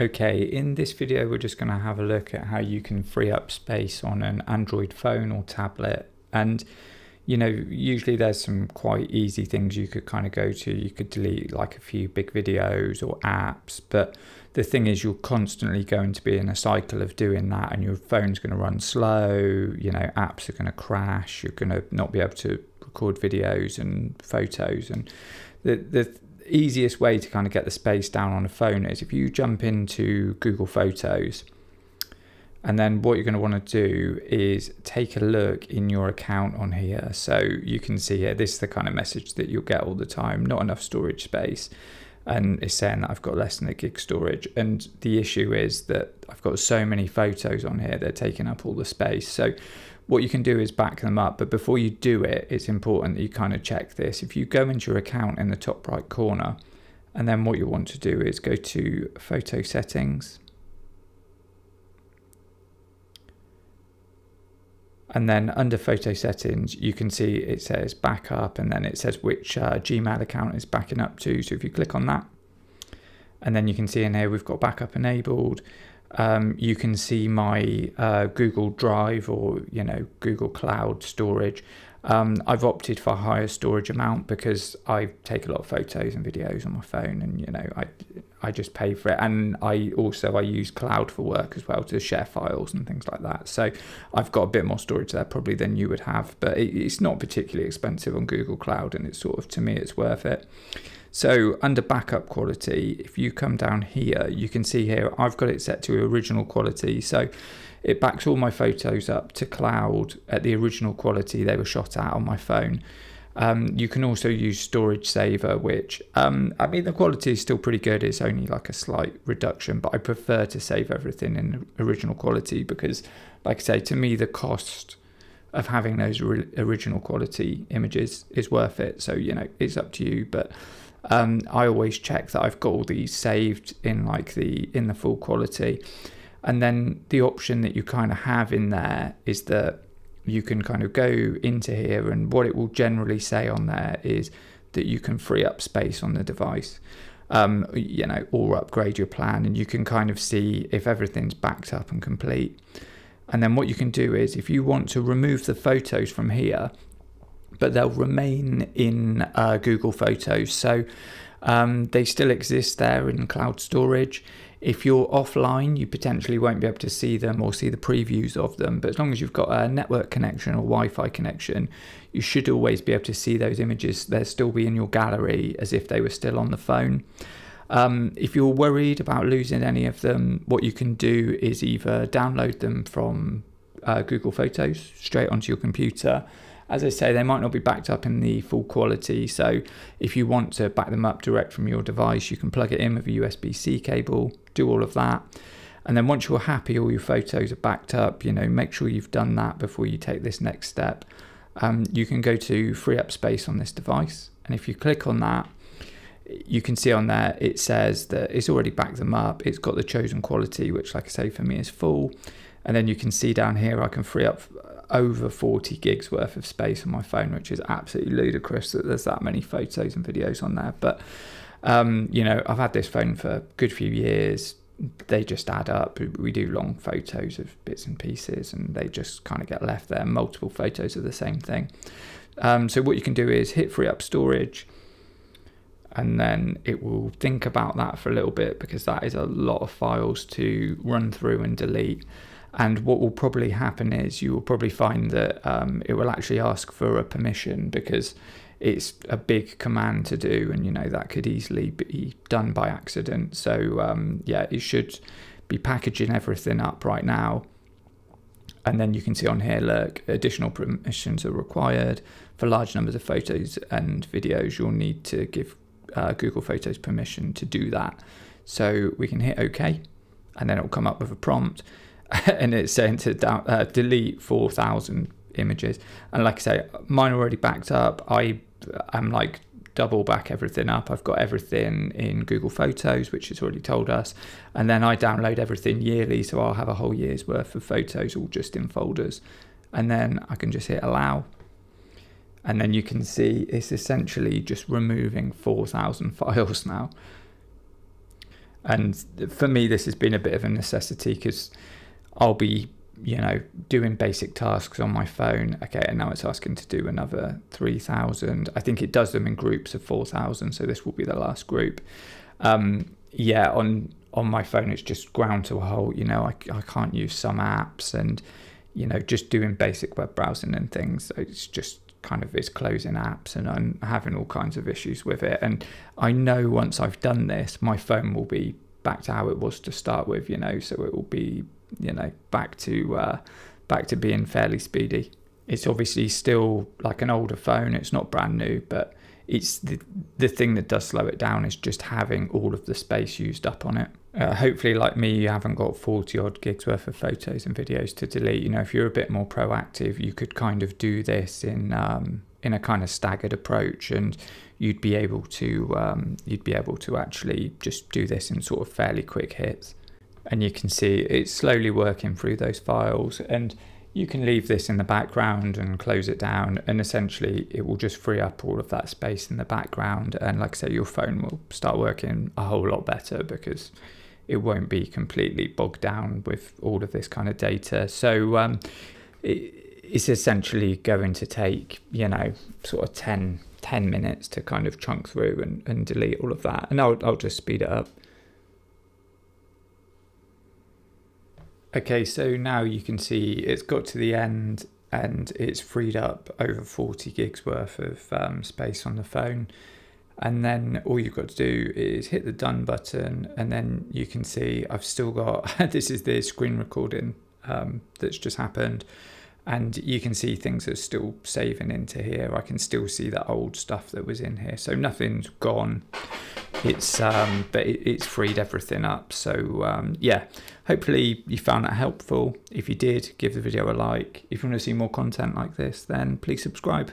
Okay, in this video we're just going to have a look at how you can free up space on an Android phone or tablet. And usually there's some quite easy things you could kind of go to. You could delete like a few big videos or apps, but the thing is you're constantly going to be in a cycle of doing that, and your phone's going to run slow, apps are going to crash, you're going to not be able to record videos and photos. And the easiest way to kind of get the space down on a phone is if you jump into Google Photos, and then what you're going to want to do is take a look in your account on here. So you can see here, this is the kind of message that you'll get all the time: not enough storage space. And it's saying that I've got less than a gig storage. And the issue is that I've got so many photos on here, they're taking up all the space. So what you can do is back them up. But before you do it, it's important that you kind of check this. If you go into your account in the top right corner, and then what you want to do is go to Photo Settings. And then under Photo Settings, you can see it says Backup, and then it says which Gmail account is backing up to. So if you click on that, and then you can see in here we've got backup enabled. You can see my Google Drive or Google Cloud storage. I've opted for a higher storage amount because I take a lot of photos and videos on my phone, and I just pay for it. And I use cloud for work as well, to share files and things like that. So I've got a bit more storage there probably than you would have, but it's not particularly expensive on Google Cloud, and it's sort of, to me, it's worth it. So under backup quality, if you come down here, you can see here I've got it set to original quality. So it backs all my photos up to cloud at the original quality they were shot at on my phone. You can also use Storage Saver, which, the quality is still pretty good. It's only like a slight reduction, but I prefer to save everything in original quality because, like I say, to me, the cost of having those original quality images is worth it. So, it's up to you. But I always check that I've got all these saved in the full quality. And then the option that you kind of have in there is that you can kind of go into here, and what it will generally say on there is that you can free up space on the device, or upgrade your plan, and you can kind of see if everything's backed up and complete. And then what you can do is, if you want to remove the photos from here, but they'll remain in Google Photos, so they still exist there in cloud storage. If you're offline, you potentially won't be able to see them or see the previews of them, but as long as you've got a network connection or Wi-Fi connection, you should always be able to see those images. They'll still be in your gallery as if they were still on the phone. If you're worried about losing any of them, what you can do is either download them from Google Photos straight onto your computer. As I say, they might not be backed up in the full quality, so if you want to back them up direct from your device, you can plug it in with a USB-C cable, do all of that. And then once you're happy all your photos are backed up, make sure you've done that before you take this next step. You can go to free up space on this device, and if you click on that, you can see on there it says that it's already backed them up. It's got the chosen quality, which, like I say, for me is full. And then you can see down here I can free up over 40 gigs worth of space on my phone, which is absolutely ludicrous that there's that many photos and videos on there. But I've had this phone for a good few years. They just add up. We do long photos of bits and pieces, and they just kind of get left there, multiple photos of the same thing. So what you can do is hit free up storage, and then it will think about that for a little bit, because that is a lot of files to run through and delete. And what will probably happen is you will probably find that it will actually ask for a permission, because it's a big command to do, and that could easily be done by accident. So it should be packaging everything up right now. And then you can see on here, look, additional permissions are required. For large numbers of photos and videos, you'll need to give Google Photos permission to do that. So we can hit OK, and then it will come up with a prompt. And it's saying to delete 4,000 images. And like I say, mine are already backed up. I'm like double back everything up. I've got everything in Google Photos, which it's already told us. And then I download everything yearly, so I'll have a whole year's worth of photos all just in folders. And then I can just hit allow. And then you can see it's essentially just removing 4,000 files now. And for me, this has been a bit of a necessity because I'll be, doing basic tasks on my phone. Okay, and now it's asking to do another 3,000. I think it does them in groups of 4,000, so this will be the last group. Yeah, on my phone, it's just ground to a halt. I can't use some apps, and just doing basic web browsing and things. It's just it's closing apps, and I'm having all kinds of issues with it. And I know once I've done this, my phone will be back to how it was to start with. So it will be back to being fairly speedy. It's obviously still like an older phone. It's not brand new, but it's the thing that does slow it down is just having all of the space used up on it. Hopefully, like me, you haven't got 40 odd gigs worth of photos and videos to delete. If you're a bit more proactive, you could kind of do this in a kind of staggered approach, and you'd be able to actually just do this in sort of fairly quick hits. And you can see it's slowly working through those files, and you can leave this in the background and close it down, and essentially it will just free up all of that space in the background. And like I say, your phone will start working a whole lot better because it won't be completely bogged down with all of this kind of data. So it's essentially going to take, sort of 10 minutes to kind of chunk through and delete all of that. And I'll just speed it up. Okay, so now you can see it's got to the end and it's freed up over 40 gigs worth of space on the phone. And then all you've got to do is hit the done button, and then you can see I've still got, this is the screen recording that's just happened. And you can see things are still saving into here. I can still see the old stuff that was in here. So nothing's gone. It's but it's freed everything up. So yeah, hopefully you found that helpful. If you did, give the video a like. If you want to see more content like this, then please subscribe.